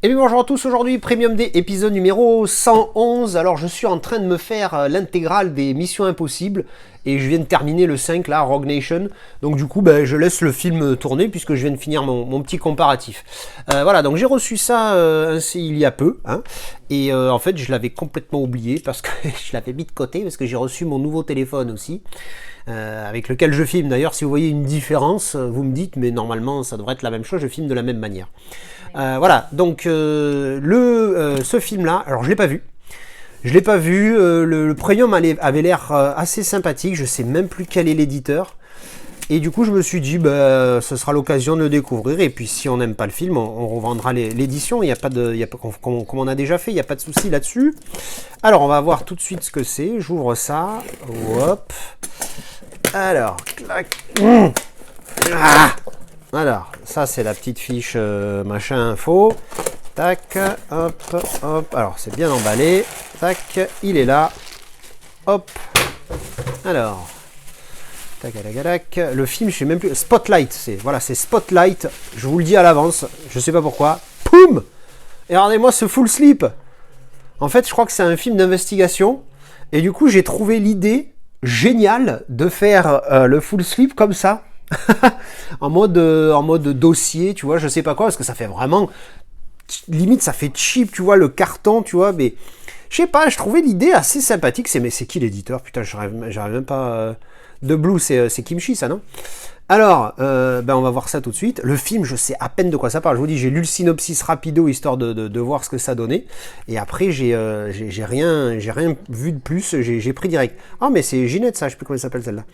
Et bien bonjour à tous, aujourd'hui Premium Day, épisode numéro 111. Alors je suis en train de me faire l'intégrale des Missions Impossibles et je viens de terminer le 5 là, Rogue Nation. Donc du coup je laisse le film tourner puisque je viens de finir mon petit comparatif. Voilà, donc j'ai reçu ça il y a peu. Hein, et en fait je l'avais complètement oublié parce que je l'avais mis de côté parce que j'ai reçu mon nouveau téléphone aussi. Avec lequel je filme. D'ailleurs, si vous voyez une différence, vous me dites, mais normalement ça devrait être la même chose, je filme de la même manière. Voilà, donc ce film-là, alors je l'ai pas vu. Je l'ai pas vu, le Premium avait l'air assez sympathique, je sais même plus quel est l'éditeur. Et du coup, je me suis dit, ce sera l'occasion de le découvrir. Et puis, si on n'aime pas le film, on revendra l'édition. Il y a pas de, comme on a déjà fait, il n'y a pas de souci là-dessus. Alors, on va voir tout de suite ce que c'est. J'ouvre ça. Hop. Alors, clac. Ah. Alors, ça, c'est la petite fiche machin info. Tac. Hop. Hop. Alors, c'est bien emballé. Tac. Il est là. Hop. Alors. Le film, je sais même plus. Spotlight, c'est Spotlight. Je vous le dis à l'avance, je sais pas pourquoi. Poum. Et regardez-moi ce full slip. En fait, je crois que c'est un film d'investigation. Et du coup, j'ai trouvé l'idée géniale de faire le full slip comme ça, en mode dossier, tu vois. Je sais pas quoi, parce que ça fait vraiment limite, ça fait cheap, tu vois, le carton, tu vois. Mais je sais pas, je trouvais l'idée assez sympathique. Mais c'est qui l'éditeur? Putain, j'arrive même pas. De Blue, c'est Kimchi, ça, non? Alors, on va voir ça tout de suite. Le film, je sais à peine de quoi ça parle. Je vous dis, j'ai lu le synopsis rapido, histoire de voir ce que ça donnait. Et après, j'ai rien vu de plus. J'ai pris direct. Ah, mais c'est Ginette, ça. Je sais plus comment elle s'appelle, celle-là.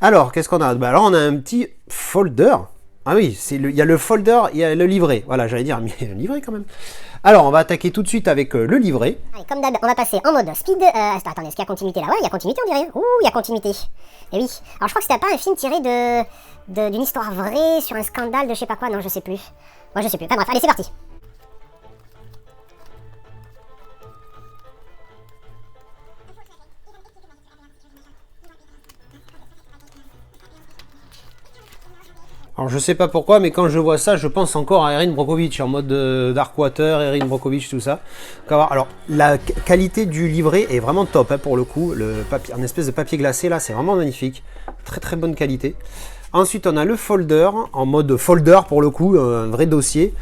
Alors, qu'est-ce qu'on a? Alors, on a un petit folder. Ah oui, il y a le folder, il y a le livret. Voilà, j'allais dire, mais il y a un livret quand même. Alors, on va attaquer tout de suite avec le livret. Allez, comme d'hab, on va passer en mode speed. Attendez, est-ce qu'il y a continuité là? Ouais, il y a continuité, on dirait. Ouh, il y a continuité. Et oui. Alors, je crois que c'était pas un film tiré d'une histoire vraie sur un scandale de je sais pas quoi. Non, je sais plus. Moi, je sais plus. Enfin bref, allez, c'est parti. Alors je sais pas pourquoi, mais quand je vois ça, je pense encore à Erin Brockovich en mode Darkwater, Erin Brockovich, tout ça. Alors la qualité du livret est vraiment top, hein, pour le coup. Le papier, un espèce de papier glacé là, c'est vraiment magnifique. Très très bonne qualité. Ensuite on a le folder, en mode folder pour le coup, un vrai dossier.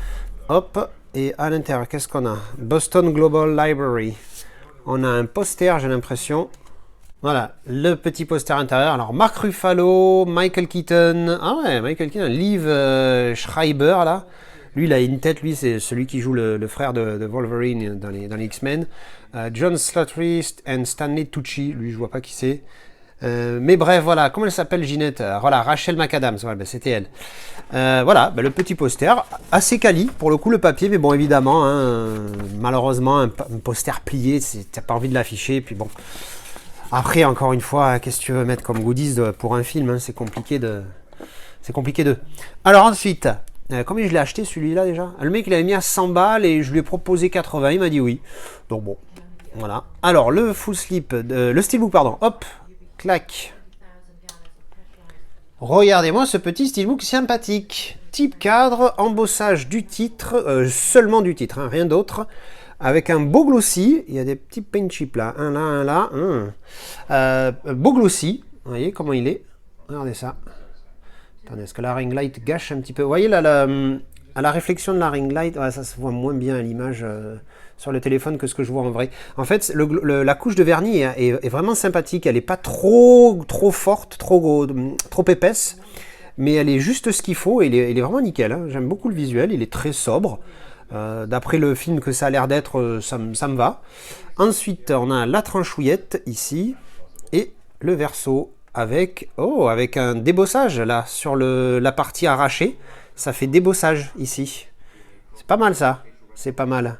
Hop, et à l'intérieur, qu'est-ce qu'on a? Boston Global Library. On a un poster, j'ai l'impression. Voilà, le petit poster intérieur. Alors, Mark Ruffalo, Michael Keaton. Ah ouais, Michael Keaton, Liv Schreiber, là. Lui, il a une tête, lui, c'est celui qui joue le frère de Wolverine dans les X-Men. John Slattery and Stanley Tucci. Lui, je vois pas qui c'est. Mais bref, voilà, comment elle s'appelle, Ginette? Voilà, Rachel McAdams, voilà, c'était elle. Voilà, le petit poster, assez quali, pour le coup, le papier, mais bon, évidemment, hein, malheureusement, un poster plié, t'as pas envie de l'afficher, puis bon... Après, encore une fois, qu'est-ce que tu veux mettre comme goodies pour un film, hein, c'est compliqué de... Alors ensuite, combien je l'ai acheté celui-là déjà? Le mec, il avait mis à 100 balles et je lui ai proposé 80, il m'a dit oui. Donc bon, voilà. Alors, le full slip, le steelbook, pardon, hop, clac. Regardez-moi ce petit steelbook sympathique. Type cadre, embossage du titre, seulement du titre, hein, rien d'autre. Avec un beau glossy, il y a des petits paint chips là, un là. Beau glossy, vous voyez comment il est. Regardez ça. Attendez, est-ce que la ring light gâche un petit peu? Vous voyez là, à la réflexion de la ring light, ouais, ça se voit moins bien à l'image sur le téléphone que ce que je vois en vrai. En fait, la couche de vernis est vraiment sympathique, elle n'est pas trop forte, trop épaisse, mais elle est juste ce qu'il faut et il est vraiment nickel. Hein. J'aime beaucoup le visuel, il est très sobre. D'après le film que ça a l'air d'être, ça me va. Ensuite, on a la tranchouillette ici et le verso avec un débossage là sur la partie arrachée. Ça fait débossage ici. C'est pas mal ça. C'est pas mal.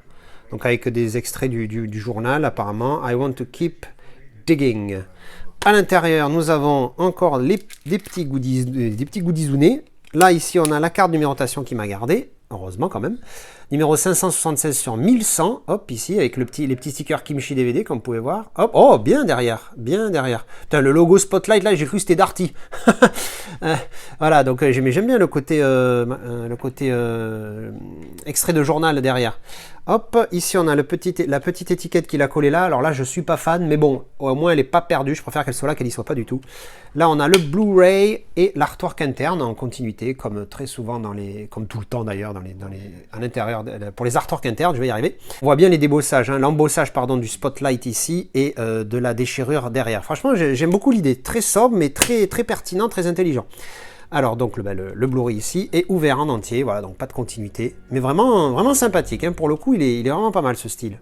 Donc avec des extraits du journal apparemment. I want to keep digging. À l'intérieur, nous avons encore des petits goodies, des petits goodies. Là ici, on a la carte de numérotation qui m'a gardé. Heureusement quand même. Numéro 576 sur 1100, hop, ici, avec les petits stickers Kimchi DVD, comme vous pouvez voir. Hop, oh, bien derrière, bien derrière. Putain, le logo Spotlight, là, j'ai cru que c'était Darty. Voilà, donc j'aime bien le côté extrait de journal derrière. Hop, ici on a la petite étiquette qu'il a collée là. Alors là, je suis pas fan, mais bon, au moins elle est pas perdue. Je préfère qu'elle soit là qu'elle y soit pas du tout. Là, on a le Blu-ray et l'artwork interne en continuité, comme très souvent comme tout le temps d'ailleurs, à l'intérieur, pour les artworks internes, je vais y arriver. On voit bien les débossages, hein, l'embossage pardon du Spotlight ici et de la déchirure derrière. Franchement, j'aime beaucoup l'idée, très sobre, mais très pertinent, très intelligent. Alors donc le Blu-ray ici est ouvert en entier, voilà, donc pas de continuité, mais vraiment sympathique, hein, pour le coup il est vraiment pas mal ce style.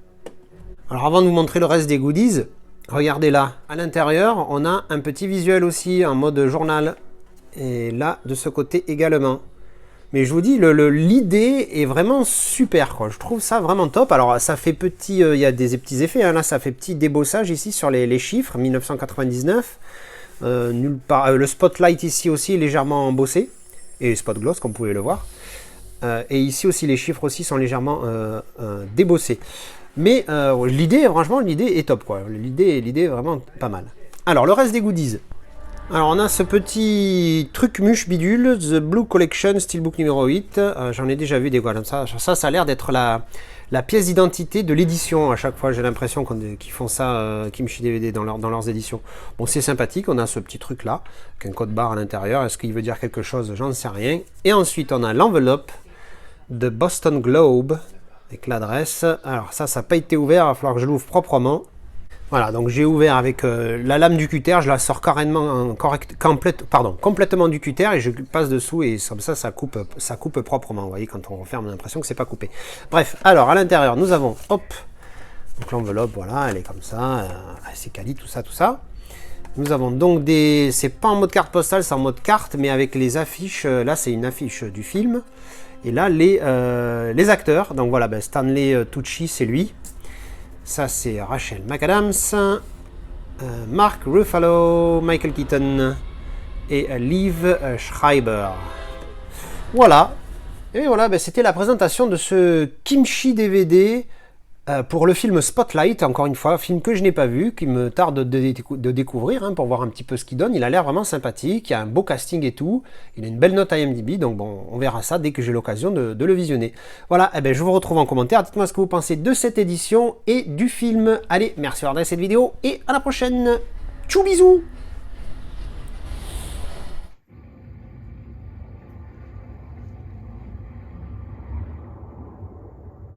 Alors avant de vous montrer le reste des goodies, regardez là, à l'intérieur on a un petit visuel aussi en mode journal, et là de ce côté également. Mais je vous dis, l'idée est vraiment super, quoi. Je trouve ça vraiment top. Alors ça fait petit, il y a des petits effets, hein, là ça fait petit débossage ici sur les chiffres, 1999. Nulle part. Le Spotlight ici aussi est légèrement embossé, et Spot Gloss comme vous pouvez le voir, et ici aussi les chiffres aussi sont légèrement débossés, mais franchement l'idée est top, quoi. L'idée est vraiment pas mal. Alors le reste des goodies, alors on a ce petit truc muche bidule, The Blue Collection Steelbook numéro 8, j'en ai déjà vu des quoi comme ça. Ça a l'air d'être la pièce d'identité de l'édition. À chaque fois j'ai l'impression qu'ils font ça, Kimchi DVD dans leurs éditions. Bon, c'est sympathique, on a ce petit truc là avec un code barre à l'intérieur. Est-ce qu'il veut dire quelque chose? J'en sais rien. Et ensuite on a l'enveloppe de Boston Globe avec l'adresse. Alors ça n'a pas été ouvert, il va falloir que je l'ouvre proprement. Voilà, donc j'ai ouvert avec la lame du cutter, je la sors carrément complètement du cutter et je passe dessous et comme ça coupe proprement. Vous voyez, quand on referme, on a l'impression que c'est pas coupé. Bref, alors à l'intérieur, nous avons, hop, donc l'enveloppe, voilà, elle est comme ça, c'est quali, tout ça. Nous avons donc c'est pas en mode carte postale, c'est en mode carte, mais avec les affiches. Là, c'est une affiche du film. Et là, les acteurs. Donc voilà, Stanley Tucci, c'est lui. Ça, c'est Rachel McAdams, Mark Ruffalo, Michael Keaton et Liv Schreiber. Voilà. Et voilà, c'était la présentation de ce Kimchi DVD pour le film Spotlight. Encore une fois, film que je n'ai pas vu, qui me tarde de découvrir, hein, pour voir un petit peu ce qu'il donne. Il a l'air vraiment sympathique, il y a un beau casting et tout. Il a une belle note IMDb, donc bon, on verra ça dès que j'ai l'occasion de le visionner. Voilà, je vous retrouve en commentaire. Dites-moi ce que vous pensez de cette édition et du film. Allez, merci d'avoir regardé cette vidéo et à la prochaine. Tchou bisous.